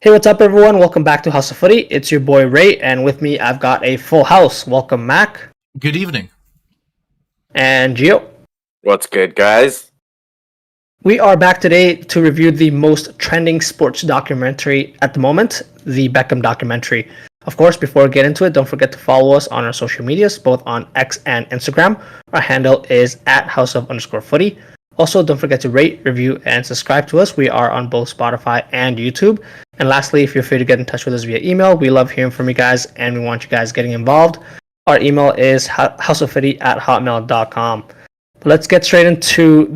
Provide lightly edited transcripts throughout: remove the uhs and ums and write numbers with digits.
Hey, what's up, everyone? Welcome back to House of Footy. It's your boy Ray, and with me, I've got a full house. Welcome, Mac Good evening. and Gio. What's good, guys? We are back today to review the most trending sports documentary at the moment, the Beckham documentary. Of course, before we get into it, don't forget to follow us on our social medias, both on X and Instagram. Our handle is at @houseo_footy. Also, don't forget to rate, review, and subscribe to us. We are on both Spotify and YouTube. And lastly, if you're free to get in touch with us via email, we love hearing from you guys, and we want you guys getting involved. Our email is houseoffooty@hotmail.com. But let's get straight into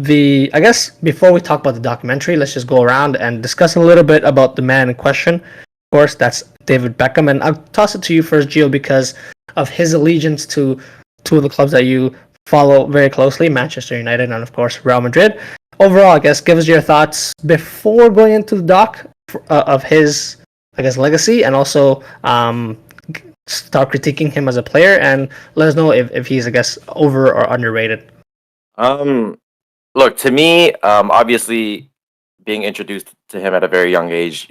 I guess, before we talk about the documentary, let's just go around and discuss a little bit about the man in question. Of course, that's David Beckham. And I'll toss it to you first, Gio, because of his allegiance to two of the clubs that you follow very closely, Manchester United and, of course, Real Madrid. Overall, I guess, give us your thoughts before going into the doc of his, I guess, legacy, and also start critiquing him as a player, and let us know if he's, I guess, over or underrated. Look, to me, obviously, being introduced to him at a very young age,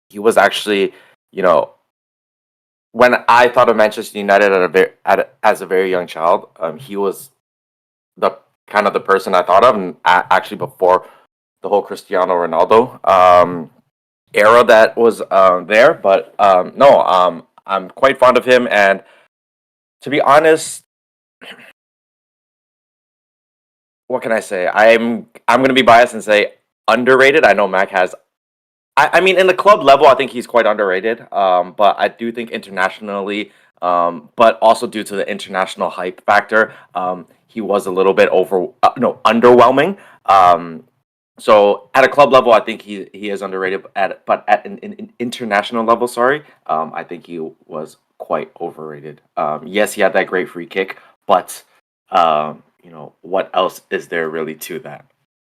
he was actually, when I thought of Manchester United as a very young child, he was the kind of the person I thought of, and actually before the whole Cristiano Ronaldo era that was there. But no, I'm quite fond of him, and to be honest, what can I say? I'm going to be biased and say underrated. I know Mac has. I mean, in the club level, I think he's quite underrated. But I do think internationally, but also due to the international hype factor, he was a little bit underwhelming. So at a club level, I think he is underrated. But at an international level, I think he was quite overrated. Yes, he had that great free kick, but what else is there really to that?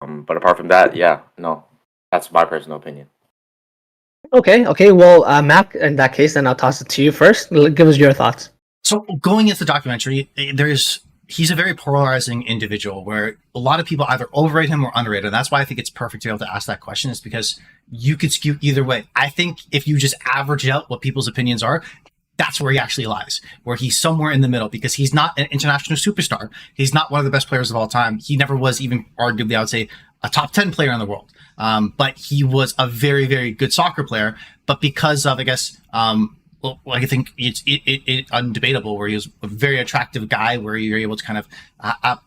But apart from that, yeah, no, that's my personal opinion. Okay. Well, Mac, in that case, then I'll toss it to you first. Give us your thoughts. So going into the documentary, he's a very polarizing individual where a lot of people either overrate him or underrate him. And that's why I think it's perfect to be able to ask that question, is because you could skew either way. I think if you just average out what people's opinions are, that's where he actually lies, where he's somewhere in the middle, because he's not an international superstar. He's not one of the best players of all time. He never was even arguably, I would say, a top 10 player in the world. But he was a very, very good soccer player. But because of, I guess, I think it's undebatable, where he was a very attractive guy, where you're able to kind of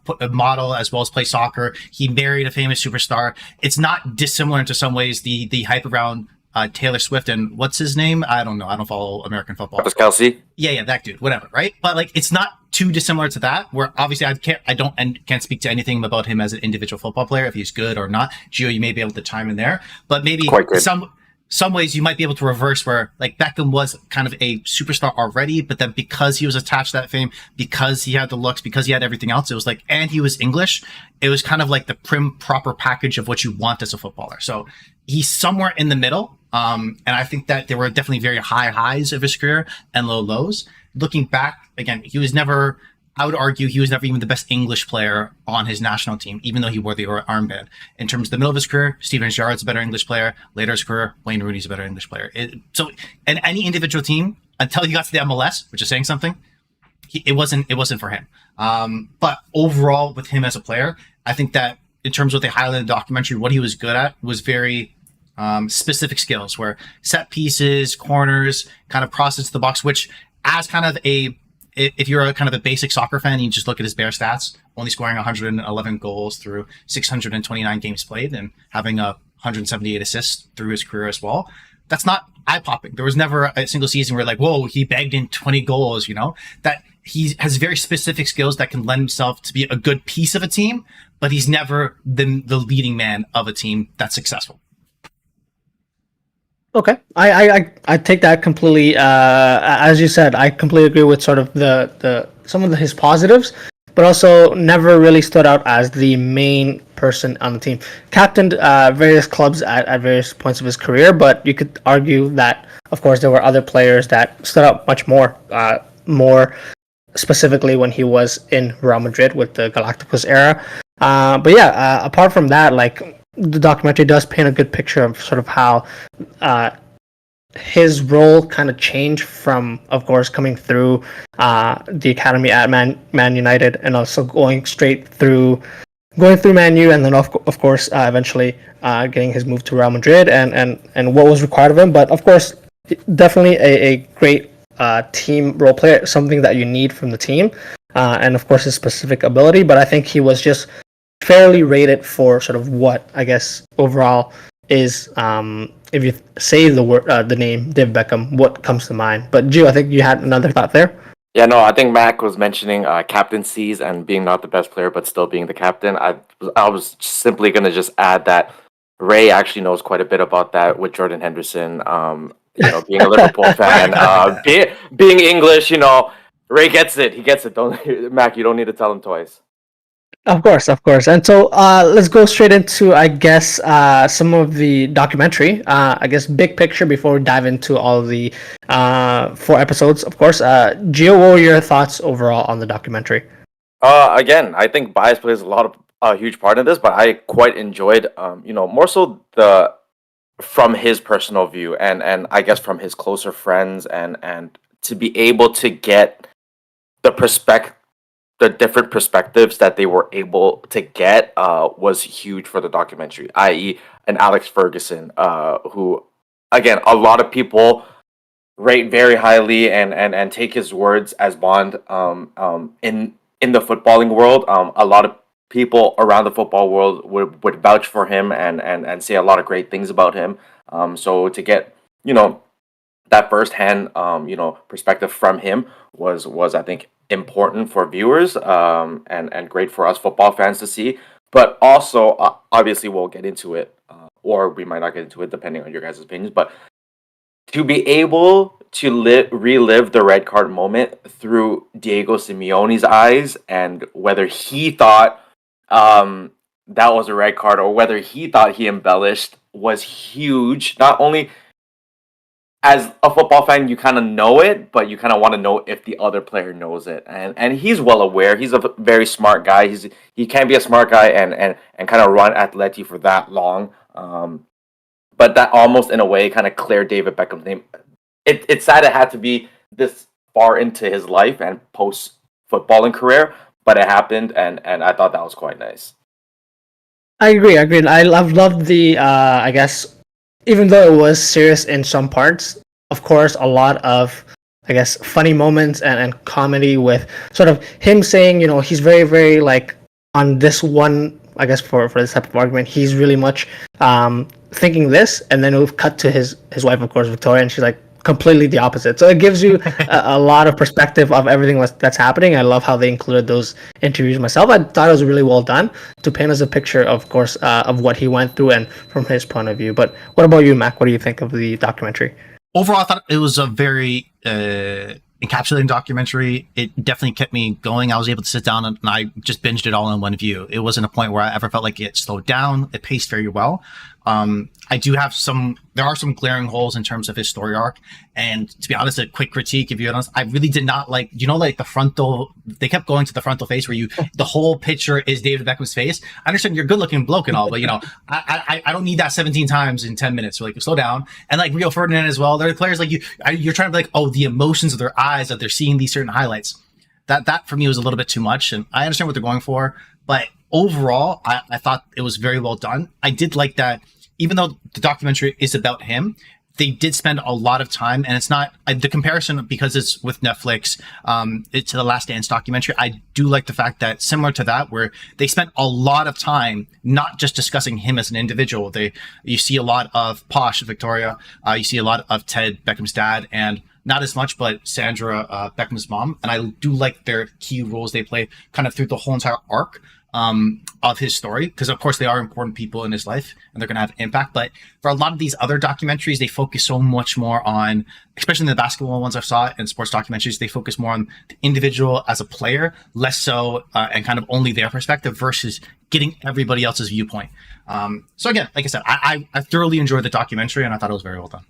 put a model as well as play soccer. He married a famous superstar. It's not dissimilar into some ways, the hype around Taylor Swift and what's his name? I don't know. I don't follow American football. Travis Kelce? Yeah, that dude. Whatever, right? But like, it's not too dissimilar to that. Where obviously I can't speak to anything about him as an individual football player, if he's good or not. Gio, you may be able to chime in there, but maybe some ways you might be able to reverse, where like Beckham was kind of a superstar already, but then because he was attached to that fame, because he had the looks, because he had everything else, it was like, and he was English, it was kind of like the prim proper package of what you want as a footballer. So he's somewhere in the middle. And I think that there were definitely very high highs of his career and low lows. Looking back, again, I would argue he was never even the best English player on his national team, even though he wore the armband. In terms of the middle of his career, Steven Gerrard's a better English player. Later in his career, Wayne Rooney's a better English player. So in any individual team, until he got to the MLS, which is saying something, it wasn't for him. But overall, with him as a player, I think that in terms of what they highlighted in the documentary, what he was good at was very specific skills, where set pieces, corners, kind of crosses to the box, which as kind of if you're a kind of a basic soccer fan, you just look at his bare stats, only scoring 111 goals through 629 games played and having 178 assists through his career as well. That's not eye-popping. There was never a single season where like, whoa, he bagged in 20 goals, that he has very specific skills that can lend himself to be a good piece of a team, but he's never the leading man of a team that's successful. Okay, I take that completely. As you said, I completely agree with sort of some of his positives, but also never really stood out as the main person on the team. Captained various clubs at various points of his career, but you could argue that, of course, there were other players that stood out much more specifically when he was in Real Madrid with the Galacticos era. But yeah, apart from that, like, the documentary does paint a good picture of sort of how his role kind of changed from, of course, coming through the academy at Man United, and also going through Man U, and then of course eventually getting his move to Real Madrid, and what was required of him. But of course, definitely a great team role player, something that you need from the team, and of course his specific ability. But I think he was just fairly rated for sort of what I guess overall is, if you say the name David Beckham, what comes to mind? But Gio, I think you had another thought there. Yeah, no, I think Mac was mentioning captaincies and being not the best player, but still being the captain. I was simply going to just add that Ray actually knows quite a bit about that with Jordan Henderson. Being a Liverpool fan, being English, Ray gets it. He gets it. Don't Mac, you don't need to tell him twice. Of course. And so let's go straight into, I guess, some of the documentary. I guess big picture before we dive into all of the 4 episodes. Of course, Gio, what were your thoughts overall on the documentary? Again, I think bias plays a huge part in this, but I quite enjoyed, more so from his personal view, and I guess from his closer friends, and to be able to get the different perspectives that they were able to get was huge for the documentary, i.e. an Alex Ferguson, who, again, a lot of people rate very highly and take his words as bond in the footballing world. A lot of people around the football world would vouch for him and say a lot of great things about him. So to get, that firsthand, perspective from him was I think important for viewers, and great for us football fans to see. But also, obviously, we'll get into it, or we might not get into it depending on your guys' opinions. But to be able to relive the red card moment through Diego Simeone's eyes, and whether he thought that was a red card or whether he thought he embellished, was huge. Not only as a football fan, you kind of know it, but you kind of want to know if the other player knows it. And he's well aware. He's a very smart guy. He can be a smart guy and kind of run Atleti for that long. But that almost, in a way, kind of cleared David Beckham's name. It's sad it had to be this far into his life and post-footballing career, but it happened, and I thought that was quite nice. I agree. I've loved the, I guess, even though it was serious in some parts, of course, a lot of, I guess, funny moments and comedy with sort of him saying, he's very, very, like, on this one, I guess, for this type of argument, he's really much thinking this, and then we've cut to his wife, of course, Victoria, and she's like, completely the opposite. So it gives you a lot of perspective of everything that's happening. I love how they included those interviews myself. I thought it was really well done to paint us a picture, of course, of what he went through and from his point of view. But what about you, Mac? What do you think of the documentary? Overall, I thought it was a very encapsulating documentary. It definitely kept me going. I was able to sit down and I just binged it all in one view. It wasn't a point where I ever felt like it slowed down. It paced very well. I do have there are some glaring holes in terms of his story arc. And to be honest, a quick critique, if you're honest, I really did not like, like the frontal, they kept going to the frontal face where the whole picture is David Beckham's face. I understand you're a good looking bloke and all, but I don't need that 17 times in 10 minutes. So, slow down. And like Rio Ferdinand as well. There are players like you're trying to be like, oh, the emotions of their eyes, that they're seeing these certain highlights. That for me was a little bit too much. And I understand what they're going for, but overall, I thought it was very well done. I did like that, even though the documentary is about him, they did spend a lot of time, and it's not the comparison because it's with Netflix. It's the Last Dance documentary. I do like the fact that similar to that, where they spent a lot of time not just discussing him as an individual. You see a lot of Posh Victoria, you see a lot of Ted Beckham's dad, and not as much, but Sandra Beckham's mom. And I do like their key roles they play kind of through the whole entire arc of his story, because of course they are important people in his life and they're going to have impact. But for a lot of these other documentaries, they focus so much more on, especially in the basketball ones I saw and sports documentaries, they focus more on the individual as a player, less so and kind of only their perspective versus getting everybody else's viewpoint. So again, like I said, I thoroughly enjoyed the documentary and I thought it was very well done.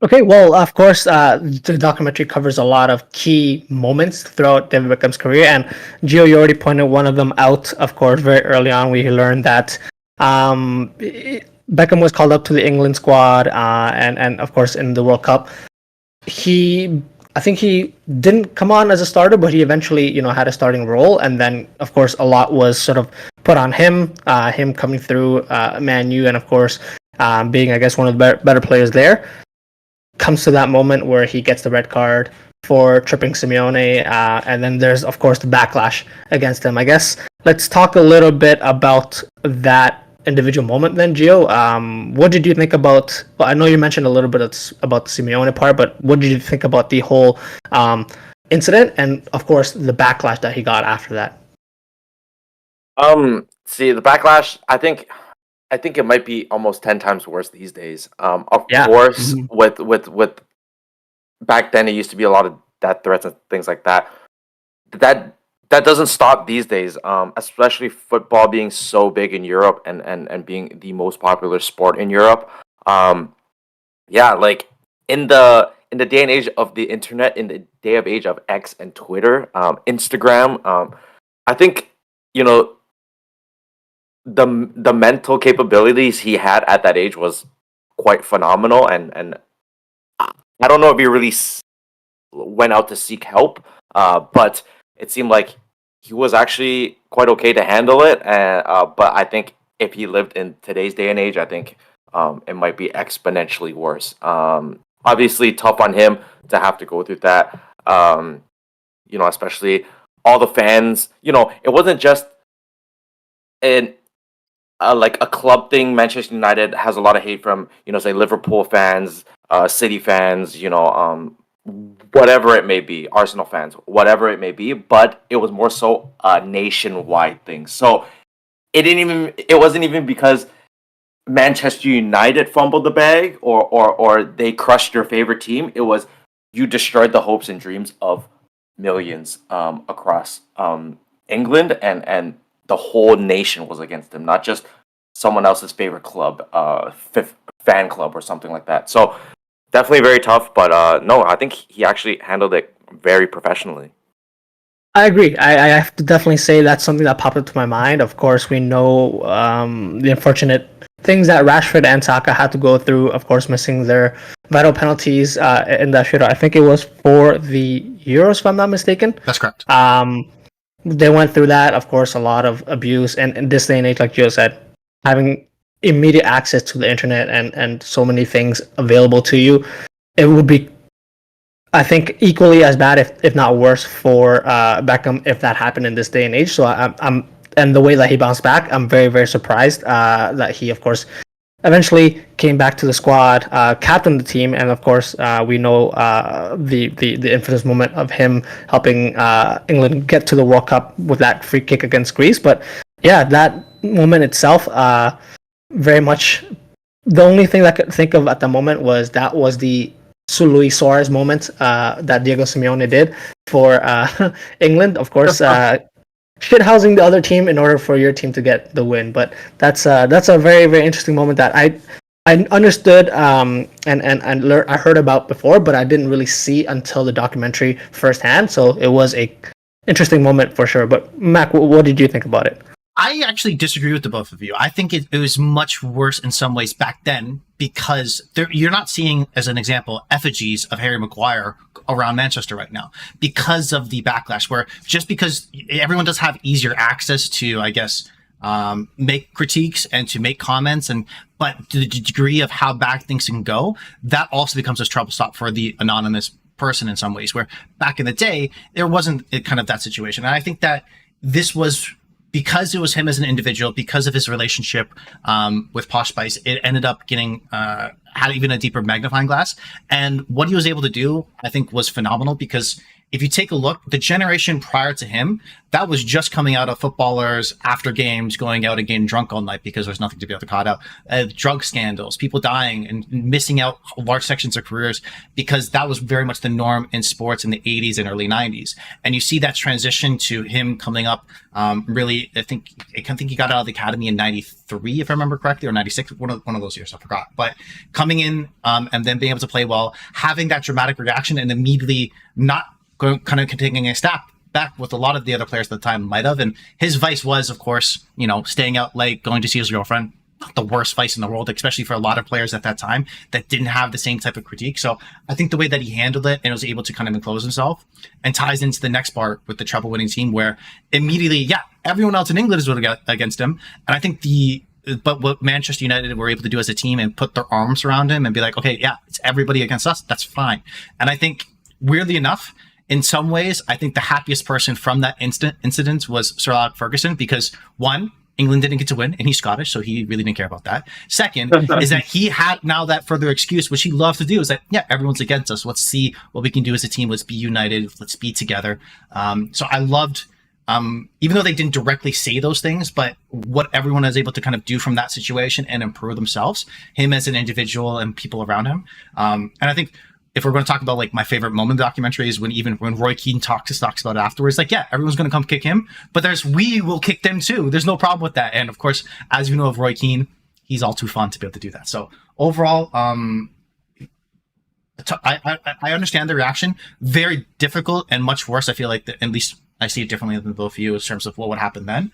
Okay, well, of course, the documentary covers a lot of key moments throughout David Beckham's career, and Gio, you already pointed one of them out. Of course, very early on, we learned that Beckham was called up to the England squad, and of course in the World Cup, I think he didn't come on as a starter, but he eventually, had a starting role. And then, of course, a lot was sort of put on him, him coming through Man U, and of course, being, I guess, one of the better players there. Comes to that moment where he gets the red card for tripping Simeone, and then there's, of course, the backlash against him. I guess let's talk a little bit about that individual moment then, Gio. What did you think about, well, I know you mentioned a little bit about the Simeone part, but what did you think about the whole incident and, of course, the backlash that he got after that? See, the backlash, I think it might be almost 10 times worse these days. Of course, with back then it used to be a lot of death threats and things like that. That doesn't stop these days, especially football being so big in Europe and being the most popular sport in Europe. Like in the day and age of the internet, in the day of age of X and Twitter, Instagram, I think, the mental capabilities he had at that age was quite phenomenal, and I don't know if he really went out to seek help, but it seemed like he was actually quite okay to handle it. But I think if he lived in today's day and age, I think it might be exponentially worse. Obviously, tough on him to have to go through that. Especially all the fans. It wasn't just like a club thing. Manchester United has a lot of hate from say Liverpool fans, City fans, whatever it may be, Arsenal fans, whatever it may be, but it was more so a nationwide thing. So it wasn't even because Manchester United fumbled the bag or they crushed your favorite team. It was you destroyed the hopes and dreams of millions across England, and the whole nation was against him, not just someone else's favorite club, fan club or something like that. So definitely very tough, but no, I think he actually handled it very professionally. I agree. I have to definitely say that's something that popped into my mind. Of course, we know the unfortunate things that Rashford and Saka had to go through. Of course, missing their vital penalties in that shootout. I think it was for the Euros, if I'm not mistaken. That's correct. They went through that. Of course, a lot of abuse, and in this day and age, like Joe said, having immediate access to the internet and so many things available to you, it would be, I think, equally as bad, if not worse, for Beckham if that happened in this day and age. So I'm and the way that he bounced back, I'm very, very surprised that he, of course, eventually came back to the squad, captained the team, and of course we know the infamous moment of him helping England get to the World Cup with that free kick against Greece. But yeah, that moment itself, very much the only thing that I could think of at the moment was the Luis Suarez moment that Diego Simeone did for England. Of course, shithousing the other team in order for your team to get the win. But that's a very, very interesting moment that I understood and I heard about before, but I didn't really see until the documentary firsthand. So it was a interesting moment for sure. But Mac, what did you think about it? I actually disagree with the both of you. I think it was much worse in some ways back then because you're not seeing, as an example, effigies of Harry Maguire around Manchester right now because of the backlash, where just because everyone does have easier access to, I guess, make critiques and to make comments, but the degree of how bad things can go, that also becomes a trouble stop for the anonymous person in some ways, where back in the day, there wasn't kind of that situation. And I think that this was, because it was him as an individual, because of his relationship with Posh Spice, it ended up getting had even a deeper magnifying glass. And what he was able to do, I think, was phenomenal, because if you take a look, the generation prior to him, that was just coming out of footballers after games going out and getting drunk all night because there's nothing to be able to caught out. Drug scandals, people dying and missing out large sections of careers, because that was very much the norm in sports in the 80s and early 90s. And you see that transition to him coming up. Really, I think he got out of the academy in 93, if I remember correctly, or 96, one of those years, I forgot. But coming in and then being able to play well, having that dramatic reaction and immediately not kind of taking a step back with a lot of the other players at the time might have. And his vice was, of course, staying out late, going to see his girlfriend. Not the worst vice in the world, especially for a lot of players at that time that didn't have the same type of critique. So I think the way that he handled it and was able to kind of enclose himself and ties into the next part with the treble winning team where immediately, everyone else in England is voting against him. And I think but what Manchester United were able to do as a team and put their arms around him and be like, okay, it's everybody against us. That's fine. And I think weirdly enough, in some ways, I think the happiest person from that incident was Sir Alex Ferguson because one, England didn't get to win, and he's Scottish, so he really didn't care about that. Second is that he had now that further excuse, which he loves to do, is that, everyone's against us. Let's see what we can do as a team. Let's be united. Let's be together. So I loved, even though they didn't directly say those things, but what everyone is able to kind of do from that situation and improve themselves, him as an individual and people around him. And I think if we're going to talk about like my favorite moment in the documentary is when Roy Keane talks about it afterwards, like, everyone's going to come kick him, but we will kick them too. There's no problem with that. And of course, as you know of Roy Keane, he's all too fun to be able to do that. So overall, I understand the reaction. Very difficult and much worse. I feel like at least I see it differently than both of you in terms of what would happen then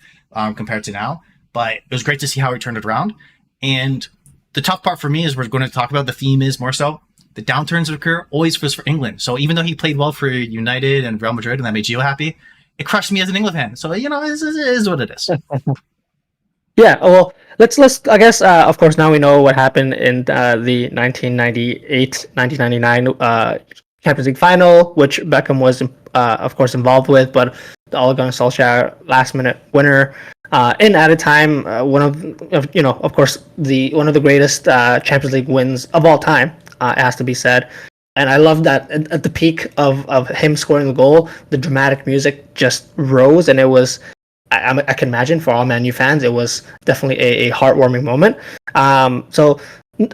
compared to now. But it was great to see how he turned it around. And the tough part for me is we're going to talk about the theme is more so the downturns occur always was for England. So even though he played well for United and Real Madrid and that made Gio happy, it crushed me as an England fan. So, it is what it is. Yeah, well, let's I guess, of course, now we know what happened in the 1998-1999 Champions League final, which Beckham was, of course, involved with, but the Ole Gunnar Solskjaer last-minute winner. In at a time, one of course, one of the greatest Champions League wins of all time, it has to be said. And I love that at the peak of him scoring the goal, the dramatic music just rose, and it was, I can imagine for all Man U fans, it was definitely a heartwarming moment. So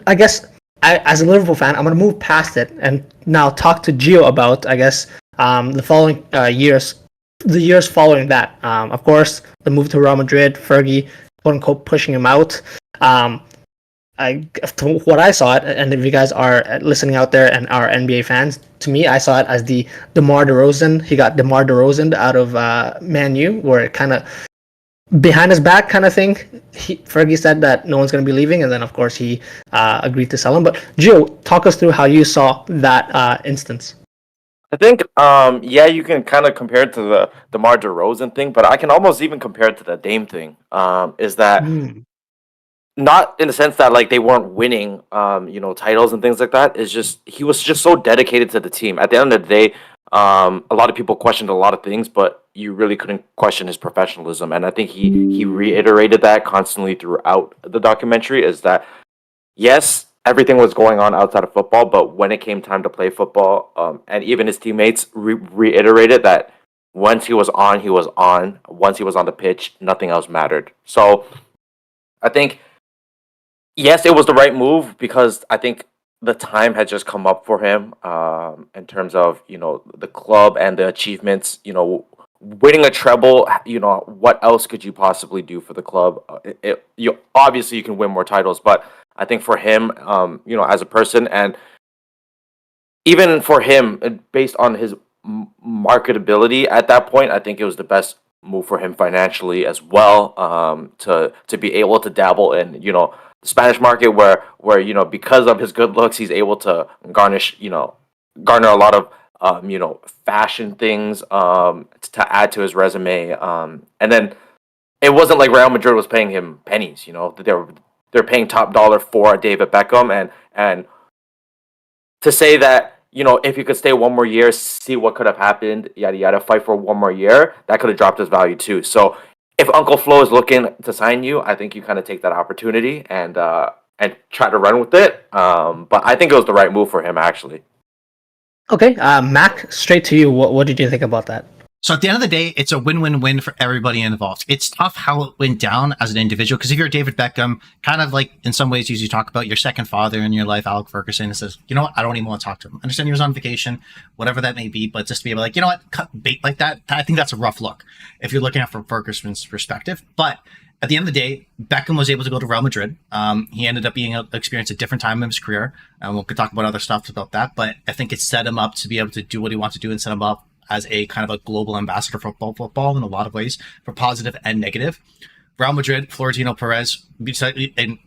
I guess as a Liverpool fan, I'm going to move past it and now talk to Gio about, I guess, the following years. The years following that, of course, the move to Real Madrid, Fergie, quote unquote, pushing him out. To what I saw it, and if you guys are listening out there and are NBA fans, to me, I saw it as the DeMar DeRozan. He got DeMar DeRozan out of Man U, where it kind of behind his back kind of thing. Fergie said that no one's going to be leaving, and then of course he agreed to sell him. But Gio, talk us through how you saw that instance. I think, you can kind of compare it to the DeMar DeRozan thing, but I can almost even compare it to the Dame thing. Is that not in the sense that like they weren't winning, titles and things like that. It's just he was just so dedicated to the team. At the end of the day, a lot of people questioned a lot of things, but you really couldn't question his professionalism. And I think he reiterated that constantly throughout the documentary. Is that yes, everything was going on outside of football, but when it came time to play football, and even his teammates reiterated that once he was on, he was on. Once he was on the pitch, nothing else mattered. So I think, yes, it was the right move because I think the time had just come up for him in terms of, the club and the achievements, winning a treble, what else could you possibly do for the club? Obviously you can win more titles, but I think for him, as a person, and even for him, based on his marketability at that point, I think it was the best move for him financially as well, to be able to dabble in, the Spanish market where because of his good looks, he's able to garner a lot of fashion things to add to his resume. And then it wasn't like Real Madrid was paying him pennies, they're paying top dollar for David Beckham, and to say that, if he could stay one more year, see what could have happened, yada yada, fight for one more year, that could have dropped his value too. So if Uncle Flo is looking to sign you, I think you kind of take that opportunity and try to run with it. But I think it was the right move for him, actually. Okay, Mac, straight to you. What did you think about that? So at the end of the day, it's a win-win-win for everybody involved. It's tough how it went down as an individual, because if you're David Beckham, kind of like in some ways you talk about your second father in your life, Alex Ferguson, and says, you know what, I don't even want to talk to him. I understand he was on vacation, whatever that may be, but just to be able to, like, you know what, cut bait like that, I think that's a rough look if you're looking at it from Ferguson's perspective. But at the end of the day, Beckham was able to go to Real Madrid. He ended up being experiencing a different time in his career, and we could talk about other stuff about that. But I think it set him up to be able to do what he wants to do and set him up as a kind of a global ambassador for football in a lot of ways, for positive and negative. Real Madrid, Florentino Perez, and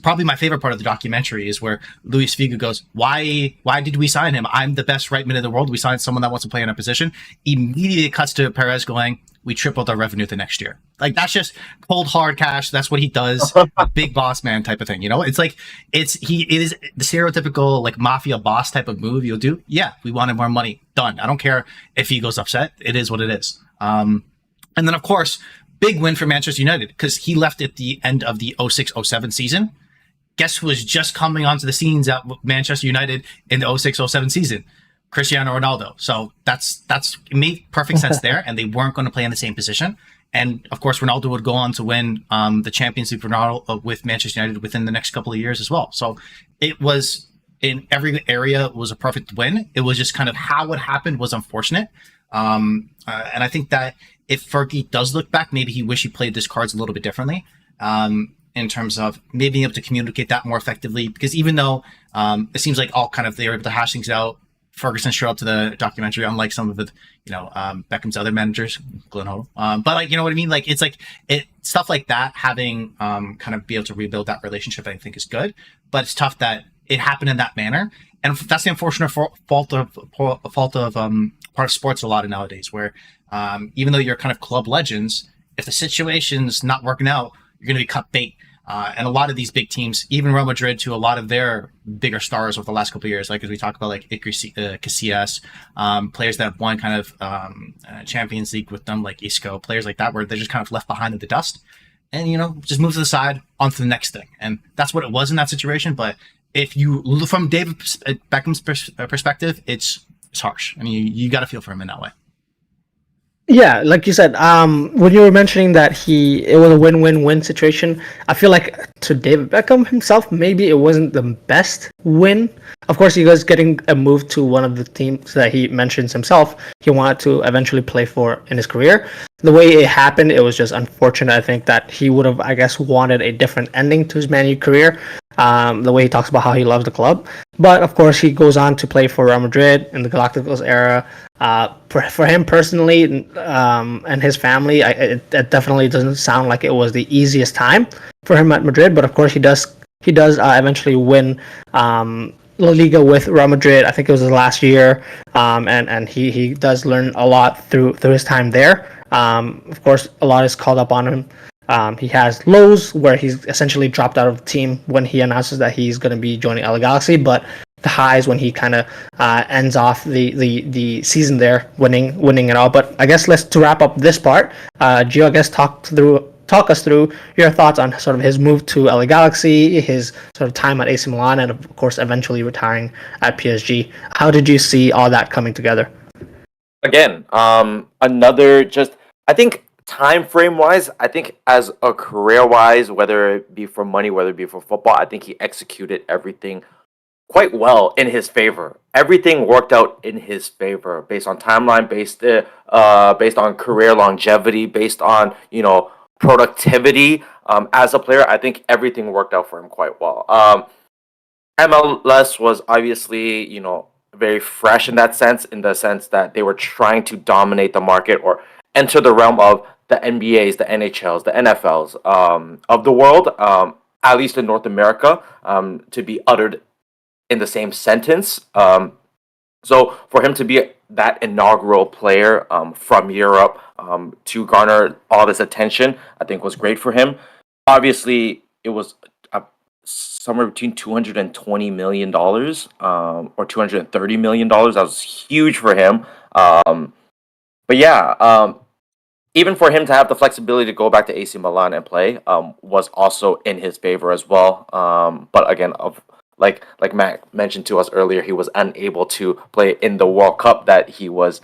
probably my favorite part of the documentary is where Luis Figo goes, why did we sign him? I'm the best right mid in the world. We signed someone that wants to play in a position. Immediately cuts to Perez going, we tripled our revenue the next year. Like, that's just cold hard cash. That's what he does. Big boss man type of thing. You know, it's like, it is the stereotypical like mafia boss type of move you'll do. Yeah, we wanted more money. Done. I don't care if he goes upset. It is what it is. And then of course, big win for Manchester United because he left at the end of the 06-07 season. Guess who was just coming onto the scenes at Manchester United in the 06-07 season? Cristiano Ronaldo. So that's it made perfect sense there, and they weren't going to play in the same position. And of course, Ronaldo would go on to win the Champions League with Manchester United within the next couple of years as well. So it was, in every area, was a perfect win. It was just kind of how it happened was unfortunate. And I think that if Fergie does look back, maybe he wish he played his cards a little bit differently in terms of maybe being able to communicate that more effectively. Because even though it seems like all kind of they were able to hash things out, Ferguson showed up to the documentary, unlike some of the, Beckham's other managers, Glenn Hoddle. But like, you know what I mean? Like, it's like stuff like that, having kind of be able to rebuild that relationship, I think is good. But it's tough that it happened in that manner. And that's the unfortunate fault of part of sports a lot of nowadays, where even though you're kind of club legends, if the situation's not working out, you're going to be cut bait. And a lot of these big teams, even Real Madrid, to a lot of their bigger stars over the last couple of years, like as we talk about, like Iker Casillas, players that have won kind of Champions League with them, like Isco, players like that, where they're just kind of left behind in the dust, and just move to the side onto the next thing. And that's what it was in that situation. But if you look from David Beckham's perspective, it's harsh. I mean, you got to feel for him in that way. Yeah, like you said, when you were mentioning that it was a win-win-win situation, I feel like to David Beckham himself, maybe it wasn't the best win. Of course, he was getting a move to one of the teams that he mentions himself he wanted to eventually play for in his career. The way it happened, it was just unfortunate. I think that he would have, I guess, wanted a different ending to his Man U career. The way he talks about how he loves the club. But of course, he goes on to play for Real Madrid in the Galacticos era. For him personally and his family, it definitely doesn't sound like it was the easiest time for him at Madrid. But of course, he does eventually win La Liga with Real Madrid. I think it was his last year, and he does learn a lot through his time there. Of course, a lot is called up on him. He has lows where he's essentially dropped out of the team when he announces that he's going to be joining LA Galaxy, but the highs when he kind of ends off the season there, winning it all. But I guess to wrap up this part, Gio, I guess talk us through your thoughts on sort of his move to LA Galaxy, his sort of time at AC Milan, and of course eventually retiring at PSG. How did you see all that coming together? Again, another just, I think, time frame wise, I think as a career wise, whether it be for money, whether it be for football, I think he executed everything quite well in his favor. Everything worked out in his favor based on timeline, based on career longevity, based on productivity. As a player, I think everything worked out for him quite well. MLS was obviously very fresh in that sense, in the sense that they were trying to dominate the market or enter the realm of the NBAs, the NHLs, the NFLs of the world, at least in North America, to be uttered in the same sentence. So for him to be that inaugural player from Europe to garner all this attention, I think was great for him. Obviously, it was somewhere between $220 million or $230 million. That was huge for him. But yeah, even for him to have the flexibility to go back to AC Milan and play was also in his favor as well. But again, like Matt mentioned to us earlier, he was unable to play in the World Cup that he was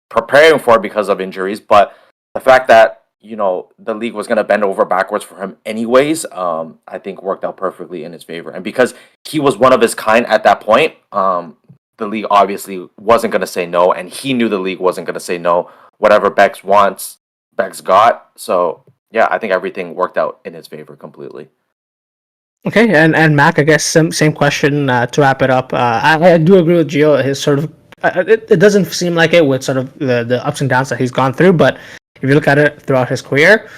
preparing for because of injuries. But the fact that the league was going to bend over backwards for him anyways, I think worked out perfectly in his favor. And because he was one of his kind at that point, the league obviously wasn't going to say no, and he knew the league wasn't going to say no. Whatever Bex wants, Bex got. So yeah, I think everything worked out in his favor completely. Okay, and Mac, I guess same question to wrap it up. I do agree with Gio. His sort of it doesn't seem like it with sort of the ups and downs that he's gone through. But if you look at it throughout his career,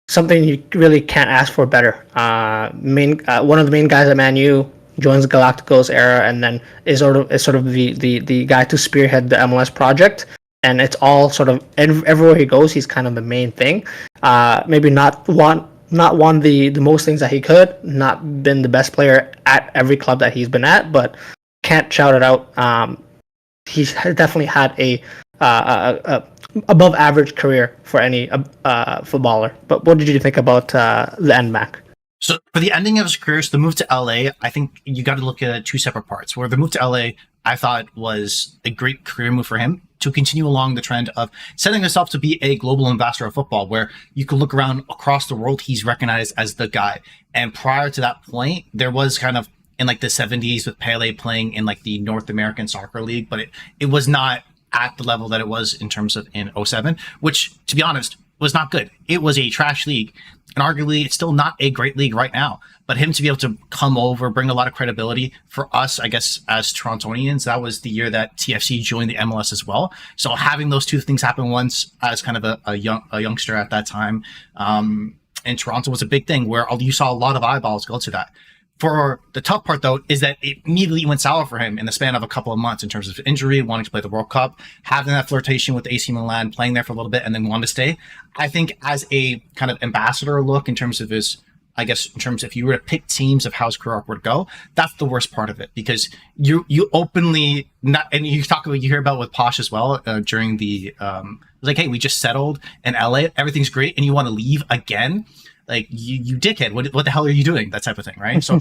something you really can't ask for better. One of the main guys at Man U joins Galacticos era, and then is sort of the guy to spearhead the MLS project. And it's all sort of everywhere he goes, he's kind of the main thing. Maybe not won the most things that he could, not been the best player at every club that he's been at, but can't shout it out. He's definitely had a above average career for any footballer. But what did you think about the end, Mac? So for the ending of his career, so the move to LA, I think you got to look at two separate parts. Where the move to LA, I thought was a great career move for him to continue along the trend of setting himself to be a global ambassador of football, where you could look around across the world, he's recognized as the guy. And prior to that point, there was kind of in like the 70s with Pele playing in like the North American Soccer League, but it was not at the level that it was in terms of in 07, which to be honest was not good. It was a trash league, and arguably it's still not a great league right now. But him to be able to come over, bring a lot of credibility for us, I guess, as Torontonians, that was the year that TFC joined the MLS as well. So having those two things happen once as kind of a youngster at that time in Toronto was a big thing, where you saw a lot of eyeballs go to that. For the tough part, though, is that it immediately went sour for him in the span of a couple of months in terms of injury, wanting to play the World Cup, having that flirtation with AC Milan, playing there for a little bit, and then wanting to stay. I think as a kind of ambassador look in terms of his, I guess, in terms of if you were to pick teams of how his career would go, that's the worst part of it, because you openly, not, and you hear about with Posh as well during the, it was like, hey, we just settled in LA, everything's great, and you want to leave again? Like, you dickhead, what the hell are you doing? That type of thing, right? So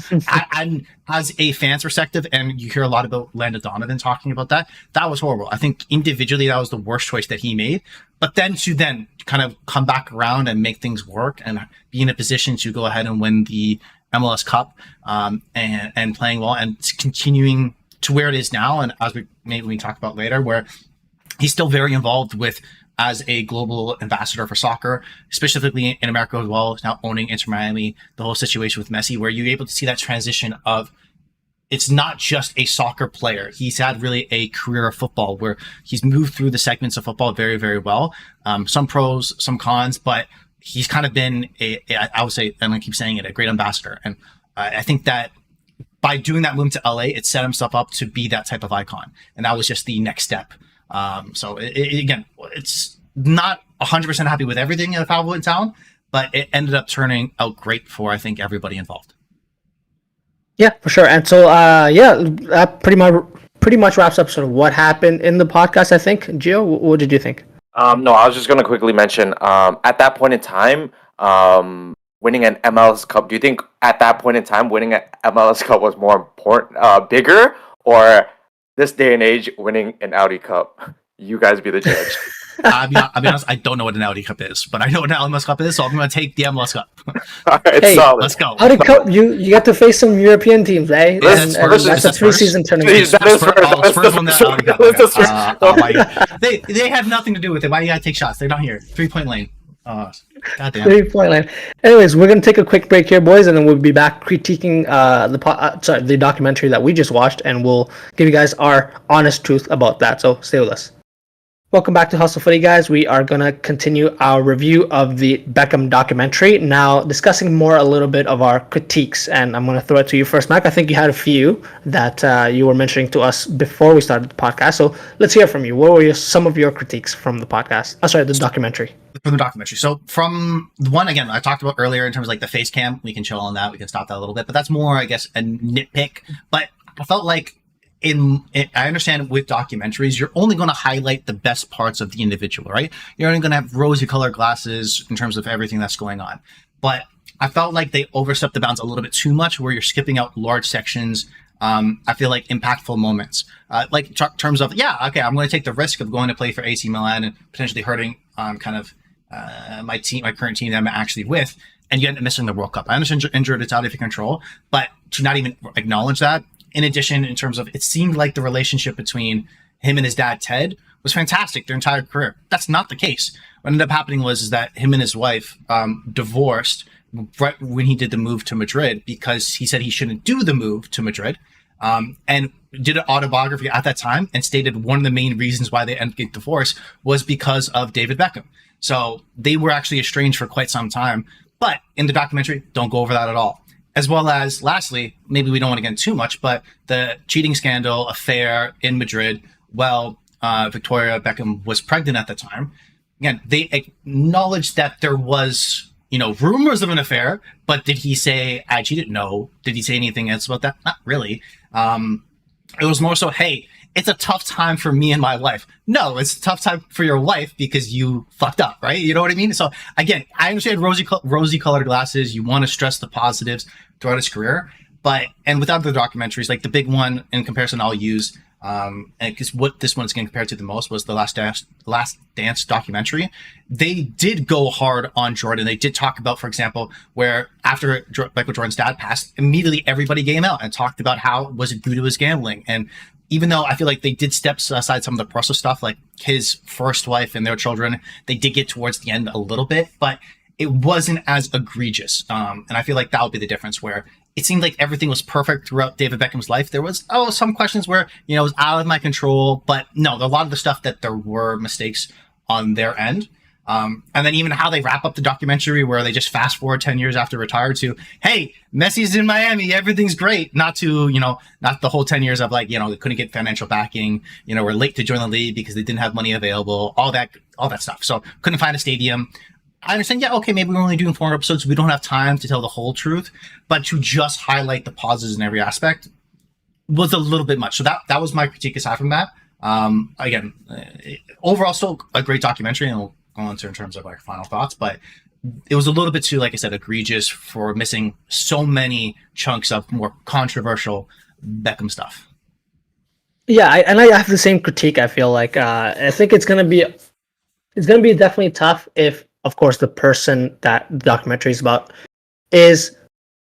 and as a fan's perspective, and you hear a lot about Landon Donovan talking about that was horrible. I think individually that was the worst choice that he made. But then to kind of come back around and make things work and be in a position to go ahead and win the MLS Cup and playing well and continuing to where it is now, and as we talk about later, where he's still very involved with as a global ambassador for soccer, specifically in America as well, now owning Inter Miami, the whole situation with Messi, where you're able to see that transition of it's not just a soccer player. He's had really a career of football where he's moved through the segments of football very, very well. Some pros, some cons, but he's kind of been I would say, and I keep saying it, a great ambassador. And I think that by doing that move to LA, it set himself up to be that type of icon. And that was just the next step. So again, it's not 100% happy with everything in the Foul in town, but it ended up turning out great for, I think, everybody involved. Yeah, for sure. And so, that pretty much wraps up sort of what happened in the podcast, I think. Gio, what did you think? No, I was just going to quickly mention, at that point in time, winning an MLS Cup, do you think at that point in time, winning an MLS Cup was more important, bigger, or this day and age, winning an Audi Cup? You guys be the judge. I'll be honest, I don't know what an Audi Cup is, but I know what an MLS Cup is, so I'm going to take the MLS Cup. All right, hey, solid. Let's go. Audi Cup, you get to face some European teams, eh? That's a three-season tournament. They have nothing to do with it. Why you got to take shots? They're not here. 3-point lane. Goddamn. 3-point line. Anyways, we're gonna take a quick break here, boys, and then we'll be back critiquing the documentary that we just watched, and we'll give you guys our honest truth about that. So stay with us. Welcome back to Hustle Footy, guys. We are going to continue our review of the Beckham documentary, now discussing more a little bit of our critiques. And I'm going to throw it to you first, Mac. I think you had a few that you were mentioning to us before we started the podcast. So let's hear from you. What were some of your critiques from the podcast? The documentary. From the documentary. So from the one, again, I talked about earlier in terms of like the face cam. We can chill on that. We can stop that a little bit. But that's more, I guess, a nitpick. But I felt like I understand with documentaries, you're only going to highlight the best parts of the individual, right? You're only going to have rosy colored glasses in terms of everything that's going on. But I felt like they overstepped the bounds a little bit too much, where you're skipping out large sections. I feel like impactful moments, like in terms of, I'm going to take the risk of going to play for AC Milan and potentially hurting my current team that I'm actually with, and you end up missing the World Cup. I understand you're injured, it's out of your control, but to not even acknowledge that. In addition, in terms of, it seemed like the relationship between him and his dad, Ted, was fantastic their entire career. That's not the case. What ended up happening was that him and his wife divorced right when he did the move to Madrid, because he said he shouldn't do the move to Madrid. and did an autobiography at that time and stated one of the main reasons why they ended getting divorced was because of David Beckham. So they were actually estranged for quite some time. But in the documentary, don't go over that at all. As well as, lastly, maybe we don't want to get into too much, but the cheating scandal affair in Madrid, Victoria Beckham was pregnant at the time. Again, they acknowledged that there was, rumors of an affair, but did he say, I cheated? No. Did he say anything else about that? Not really. It was more so, hey, it's a tough time for me and my wife. No, it's a tough time for your wife because you fucked up, right? You know what I mean? So again, I understand rosy colored glasses. You want to stress the positives throughout his career, and without the documentaries, like the big one in comparison I'll use, and because what this one's getting compared to the most was the Last Dance documentary. They did go hard on Jordan. They did talk about, for example, where after Michael Jordan's dad passed, immediately everybody came out and talked about how was it due to his gambling. And even though I feel like they did step aside some of the personal stuff, like his first wife and their children, they did get towards the end a little bit, but it wasn't as egregious. And I feel like that would be the difference, where it seemed like everything was perfect throughout David Beckham's life. There was, some questions where, it was out of my control, but no, a lot of the stuff that there were mistakes on their end. And then even how they wrap up the documentary, where they just fast forward 10 years after retired to, hey, Messi's in Miami, everything's great. Not to, not the whole 10 years of like, they couldn't get financial backing, were late to join the league because they didn't have money available, all that stuff. So couldn't find a stadium. I understand, okay, maybe we're only doing 4 episodes. We don't have time to tell the whole truth, but to just highlight the positives in every aspect was a little bit much. So that was my critique aside from that. Again, overall, still a great documentary, and we'll go into in terms of like final thoughts, but it was a little bit too, like I said, egregious for missing so many chunks of more controversial Beckham stuff. Yeah, I have the same critique. I feel like I think it's gonna be definitely tough if, of course, the person that the documentary is about is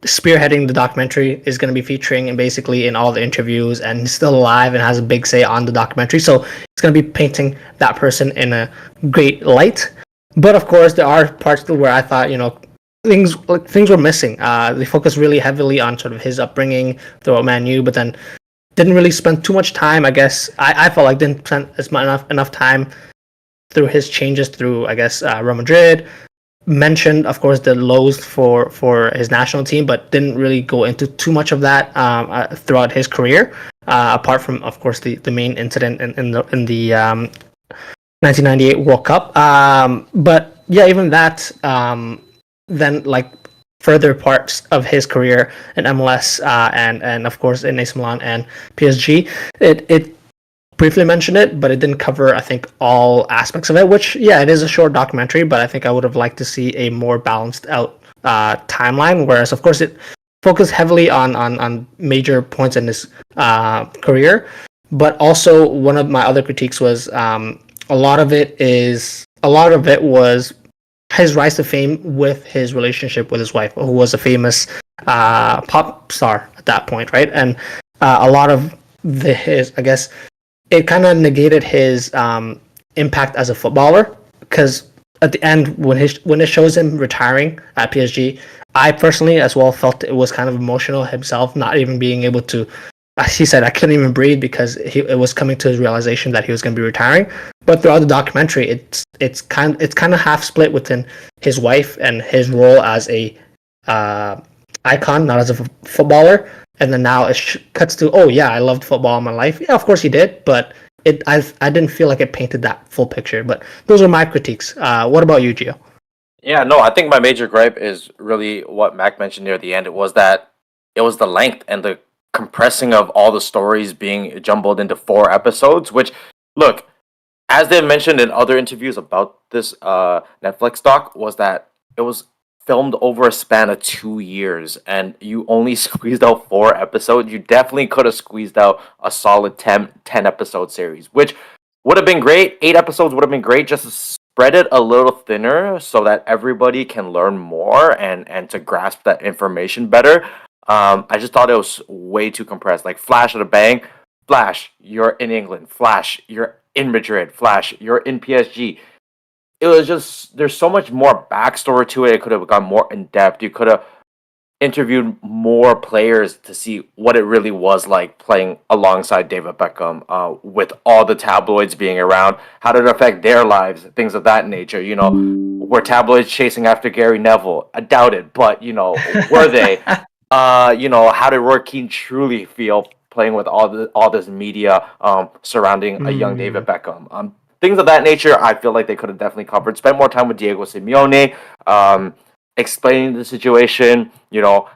spearheading the documentary, is going to be featuring and basically in all the interviews, and he's still alive and has a big say on the documentary. So it's going to be painting that person in a great light. But of course, there are parts where I thought, things were missing. They focused really heavily on sort of his upbringing throughout Man U, but then didn't really spend too much time. I guess I felt like didn't spend enough time through his changes through, I guess, Real Madrid. Mentioned, of course, the lows for his national team, but didn't really go into too much of that throughout his career, apart from, of course, the main incident in the 1998 World Cup. But yeah, even that, then like further parts of his career in MLS and of course in AC Milan and PSG, it briefly mentioned it, but it didn't cover, I think, all aspects of it, which, yeah, it is a short documentary, but I think I would have liked to see a more balanced out timeline, whereas, of course, it focused heavily on major points in his career. But also, one of my other critiques was a lot of it was his rise to fame with his relationship with his wife, who was a famous pop star at that point, right? And a lot of his, I guess, it kind of negated his impact as a footballer, because at the end, when it shows him retiring at PSG, I personally as well felt it was kind of emotional himself, not even being able to. He said, I couldn't even breathe because it was coming to his realization that he was going to be retiring. But throughout the documentary, it's kind of half split within his wife and his role as a icon, not as a footballer. And then now it cuts to, oh yeah, I loved football in my life. Yeah, of course he did, but I didn't feel like it painted that full picture. But those are my critiques. What about you, Gio? Yeah, no, I think my major gripe is really what Mac mentioned near the end. It was the length and the compressing of all the stories being jumbled into 4 episodes, which, look, as they mentioned in other interviews about this Netflix doc, was that it was filmed over a span of 2 years, and you only squeezed out 4 episodes. You definitely could have squeezed out a solid 10 episode series, which would have been great. 8 episodes would have been great, just to spread it a little thinner so that everybody can learn more and to grasp that information better. I just thought it was way too compressed. Like, Flash at a bang, Flash, you're in England. Flash, you're in Madrid. Flash, you're in PSG. It was just, there's so much more backstory to it. It could have gone more in depth. You could have interviewed more players to see what it really was like playing alongside David Beckham, with all the tabloids being around. How did it affect their lives? Things of that nature. Were tabloids chasing after Gary Neville? I doubt it, but were they? How did Roy Keane truly feel playing with all this media surrounding a young David Beckham? Things of that nature. I feel like they could have definitely covered. Spent more time with Diego Simeone. Explaining the situation,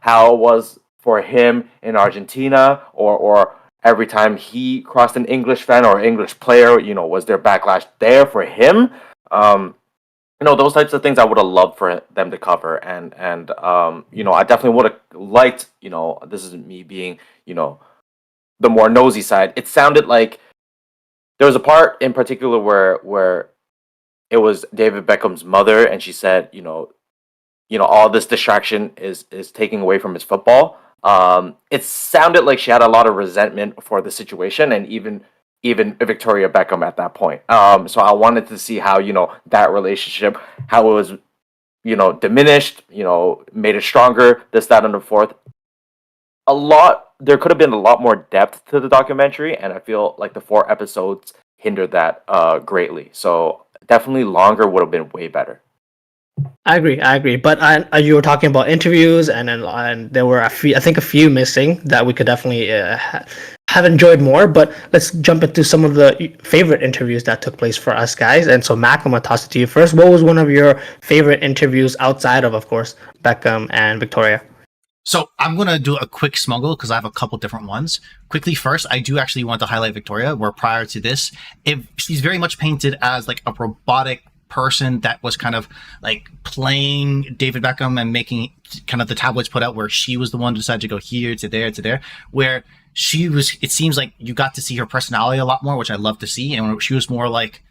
how it was for him in Argentina, or every time he crossed an English fan or English player, was there backlash there for him? Those types of things I would have loved for them to cover, and I definitely would have liked, this is me being, the more nosy side. It sounded like there was a part in particular where it was David Beckham's mother, and she said, all this distraction is taking away from his football. It sounded like she had a lot of resentment for the situation, and even Victoria Beckham at that point. So I wanted to see how that relationship, how it was diminished, made it stronger. This, that, and the fourth. There could have been a lot more depth to the documentary, and I feel like the 4 episodes hindered that greatly. So definitely longer would have been way better. I agree. But you were talking about interviews, and there were a few missing that we could definitely have enjoyed more. But let's jump into some of the favorite interviews that took place for us guys. And so, Mac, I'm gonna toss it to you first. What was one of your favorite interviews outside of course, Beckham and Victoria? So I'm going to do a quick smuggle because I have a couple different ones. Quickly first, I do actually want to highlight Victoria, where prior to this, she's very much painted as like a robotic person that was kind of like playing David Beckham and making kind of the tabloids put out where she was the one who decided to go here to there, where she was, it seems like you got to see her personality a lot more, which I love to see. And she was more like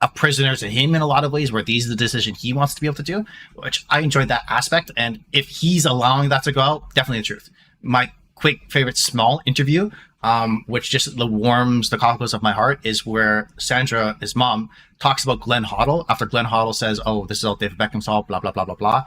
a prisoner to him in a lot of ways, where these are the decisions he wants to be able to do, which I enjoyed that aspect. And if he's allowing that to go out, definitely the truth. My quick favorite small interview, which just warms the cockles of my heart, is where Sandra, his mom, talks about Glenn Hoddle after Glenn Hoddle says, "Oh, this is all David Beckham's fault," blah blah blah blah blah.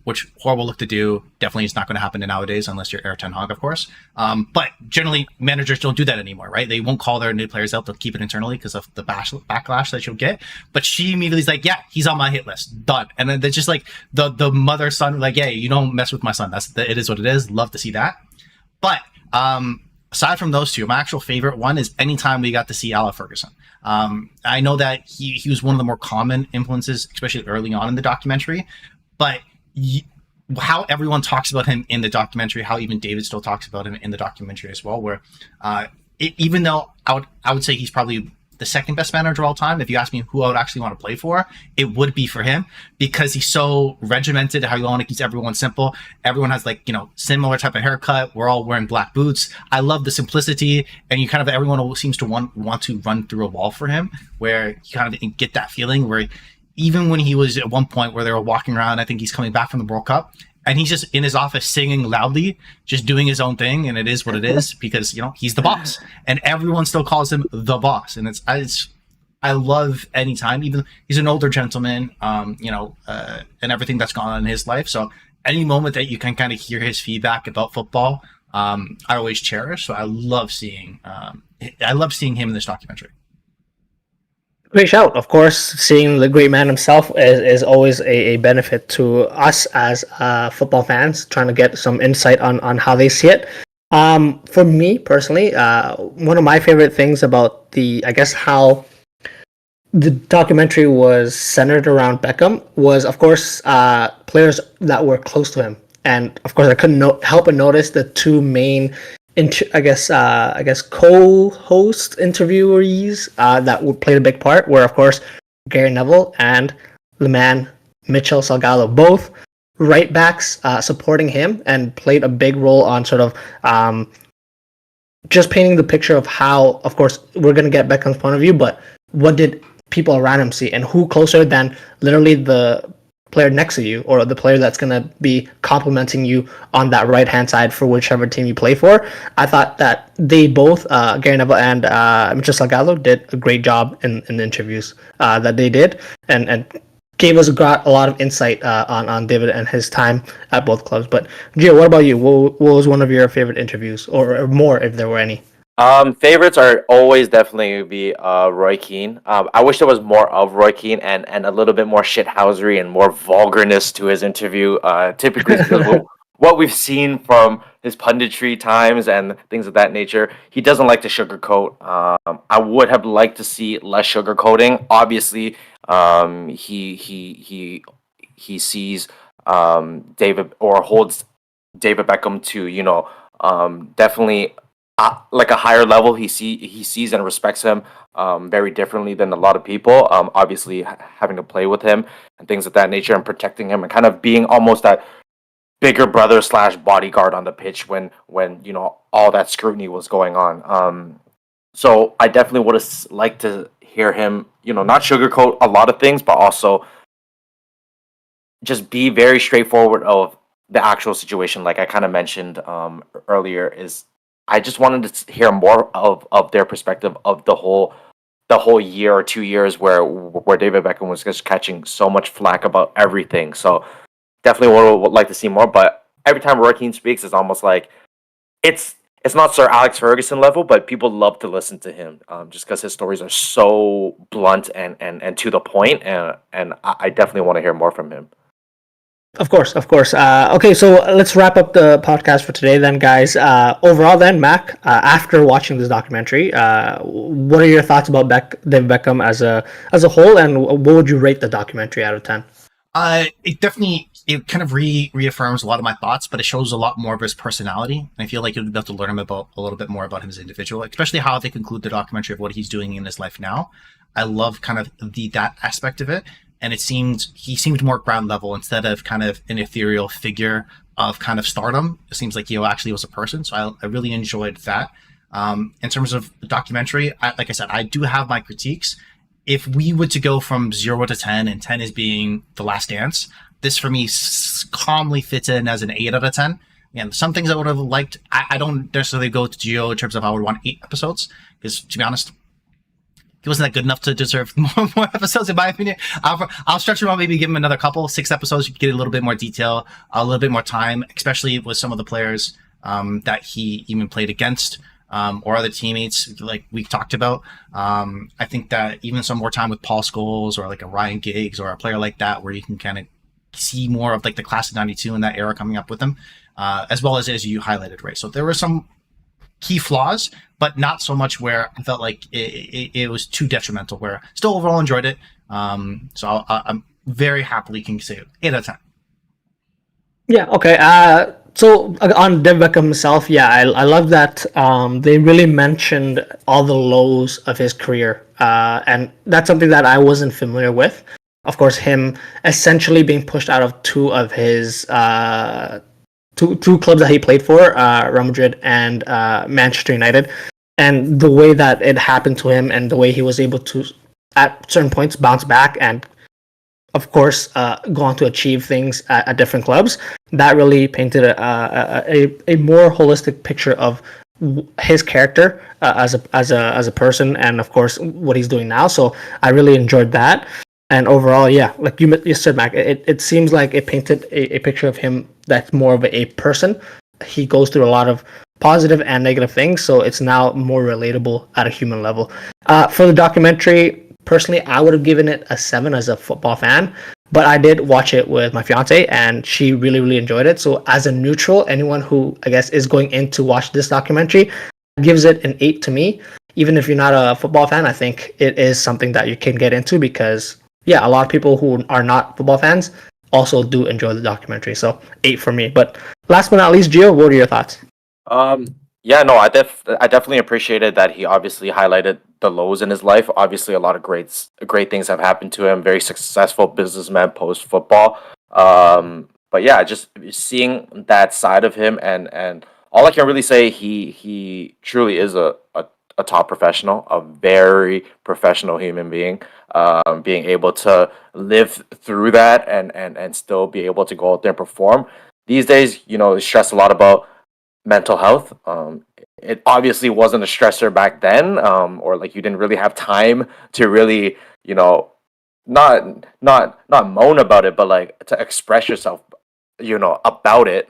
Which horrible look to do. Definitely is not going to happen nowadays unless you're Eric Ten Hag, of course. But generally, managers don't do that anymore, right? They won't call their new players out; they'll keep it internally because of the backlash that you'll get. But she immediately is like, "Yeah, he's on my hit list, done." And then it's just like the mother son, like, "Yeah, you don't mess with my son. It is what it is." Love to see that. But aside from those two, my actual favorite one is anytime we got to see Ala Ferguson. I know that he was one of the more common influences, especially early on in the documentary, but how everyone talks about him in the documentary, how even David still talks about him in the documentary as well, where even though I would say he's probably the second best manager of all time, if you ask me who I would actually want to play for, it would be for him, because he's so regimented, how you want to keep everyone simple. Everyone has similar type of haircut. We're all wearing black boots. I love the simplicity, and everyone seems to want to run through a wall for him, where you kind of get that feeling where even when he was at one point where they were walking around, I think he's coming back from the World Cup, and he's just in his office singing loudly, just doing his own thing, and it is what it is, because he's the boss, and everyone still calls him the boss. And I love any time, even he's an older gentleman, and everything that's gone on in his life. So any moment that you can kind of hear his feedback about football, I always cherish. So I love seeing him in this documentary. Great shout. Of course, seeing the great man himself is always a benefit to us as football fans, trying to get some insight on how they see it. For me personally, one of my favorite things about how the documentary was centered around Beckham was, of course, players that were close to him. And of course, I couldn't help but notice the two main co-host interviewees that played a big part were, of course, Gary Neville and the man Mitchell Salgado, both right backs supporting him, and played a big role on sort of just painting the picture of how, of course, we're going to get Beckham's point of view, but what did people around him see, and who closer than literally the player next to you, or the player that's going to be complimenting you on that right hand side for whichever team you play for. I thought that they both, Gary Neville and Mitchell Salgado, did a great job in the interviews that they did, and gave us got a lot of insight on David and his time at both clubs. But Gio, what about you? What was one of your favorite interviews, or more if there were any? Favorites are always definitely be Roy Keane. I wish there was more of Roy Keane and a little bit more shithousery and more vulgarness to his interview. Typically, because what we've seen from his punditry times and things of that nature, he doesn't like to sugarcoat. I would have liked to see less sugarcoating. Obviously, he sees David or holds David Beckham to definitely like a higher level. He sees and respects him very differently than a lot of people. Obviously, having to play with him and things of that nature, and protecting him, and kind of being almost that bigger brother slash bodyguard on the pitch when all that scrutiny was going on. So I definitely would have liked to hear him, not sugarcoat a lot of things, but also just be very straightforward of the actual situation. Like I kind of mentioned earlier, is I just wanted to hear more of their perspective of the whole year or 2 years where David Beckham was just catching so much flack about everything. So definitely would like to see more. But every time Roy Keane speaks, it's almost like it's not Sir Alex Ferguson level, but people love to listen to him just because his stories are so blunt and to the point, and I definitely want to hear more from him. Of course. Okay, so let's wrap up the podcast for today then, guys. Overall then, Mac, after watching this documentary, what are your thoughts about David Beckham as a whole, and what would you rate the documentary out of 10? It kind of reaffirms a lot of my thoughts, but it shows a lot more of his personality. And I feel like you'll be able to learn a little bit more about him as an individual, especially how they conclude the documentary of what he's doing in his life now. I love kind of that aspect of it. And he seemed more ground level instead of kind of an ethereal figure of kind of stardom. It seems like he actually was a person. So I really enjoyed that. In terms of the documentary, like I said, I do have my critiques. If we were to go from 0 to 10, and 10 is being The Last Dance, this for me calmly fits in as an 8 out of 10. And some things I would have liked, I don't necessarily go to Gio in terms of I would want 8 episodes, because to be honest, he wasn't that good enough to deserve more episodes, in my opinion. I'll stretch him out, maybe give him another 6 episodes. You can get a little bit more detail, a little bit more time, especially with some of the players that he even played against, or other teammates like we talked about. I think that even some more time with Paul Scholes or like a Ryan Giggs or a player like that, where you can kind of see more of like the class of 92 in that era coming up with them, as well as you highlighted, Ray. So there were some key flaws, but not so much where I felt like it was too detrimental, where still overall enjoyed it. So I'm very happily can say 8 out of 10. Yeah, okay. So on David Beckham himself, yeah, I love that they really mentioned all the lows of his career. And that's something that I wasn't familiar with. Of course, him essentially being pushed out of 2 of his two clubs that he played for, Real Madrid and Manchester United, and the way that it happened to him and the way he was able to, at certain points, bounce back and, of course, go on to achieve things at different clubs. That really painted a more holistic picture of his character as a person, and of course what he's doing now. So I really enjoyed that. And overall, yeah, like you said, Mac, it seems like it painted a picture of him that's more of a person. He goes through a lot of positive and negative things, so it's now more relatable at a human level. For the documentary, personally, I would have given it a 7 as a football fan, but I did watch it with my fiance, and she really, really enjoyed it. So as a neutral, anyone who, I guess, is going in to watch this documentary gives it an 8 to me. Even if you're not a football fan, I think it is something that you can get into because, yeah, a lot of people who are not football fans also do enjoy the documentary. So 8 for me. But last but not least, Gio, what are your thoughts? Yeah, no, I definitely appreciated that he obviously highlighted the lows in his life. Obviously, a lot of great things have happened to him. Very successful businessman post football. But yeah, just seeing that side of him, and all I can really say, he truly is a top professional, a very professional human being. Being able to live through that and still be able to go out there and perform. These days, stress a lot about mental health. It obviously wasn't a stressor back then, or like you didn't really have time to really, not moan about it, but like to express yourself, about it.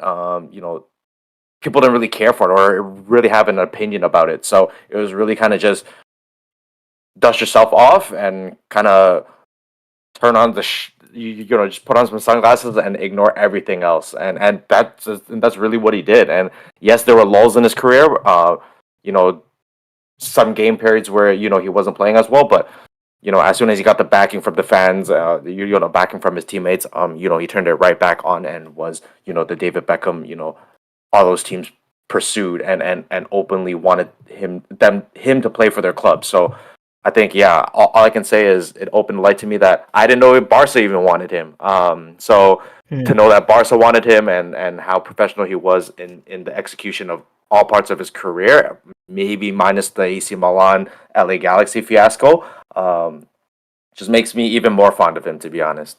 People didn't really care for it or really have an opinion about it. So it was really kind of just dust yourself off and kind of turn on just put on some sunglasses and ignore everything else. And that's really what he did. And yes, there were lulls in his career. Some game periods where he wasn't playing as well, but as soon as he got the backing from the fans, backing from his teammates, he turned it right back on and was, the David Beckham, all those teams pursued and openly wanted him to play for their club. So I think, all I can say is it opened the light to me that I didn't know if Barca even wanted him. To know that Barca wanted him and how professional he was in the execution of all parts of his career, maybe minus the AC Milan LA Galaxy fiasco, just makes me even more fond of him, to be honest.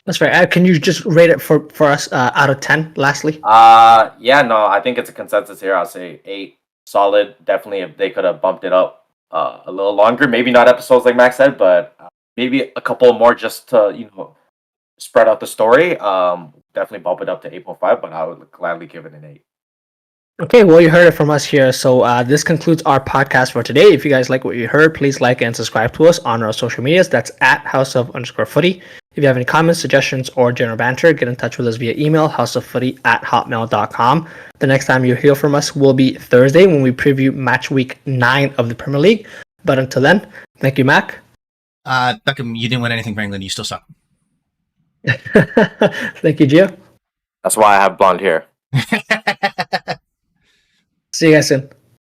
That's right. Can you just rate it for us out of 10, lastly? I think it's a consensus here. I'll say 8. Solid. Definitely, if they could have bumped it up a little longer, maybe not episodes like Max said, but maybe a couple more just to, spread out the story. Definitely bump it up to 8.5, but I would gladly give it an 8. Okay, well, you heard it from us here. So this concludes our podcast for today. If you guys like what you heard, please like and subscribe to us on our social medias. That's at @houseof_footy. If you have any comments, suggestions, or general banter, get in touch with us via email, houseoffooty@hotmail.com. The next time you hear from us will be Thursday when we preview match week 9 of the Premier League. But until then, thank you, Mac. Beckham, you didn't win anything for England. You still suck. Thank you, Gio. That's why I have blonde hair. See you guys soon.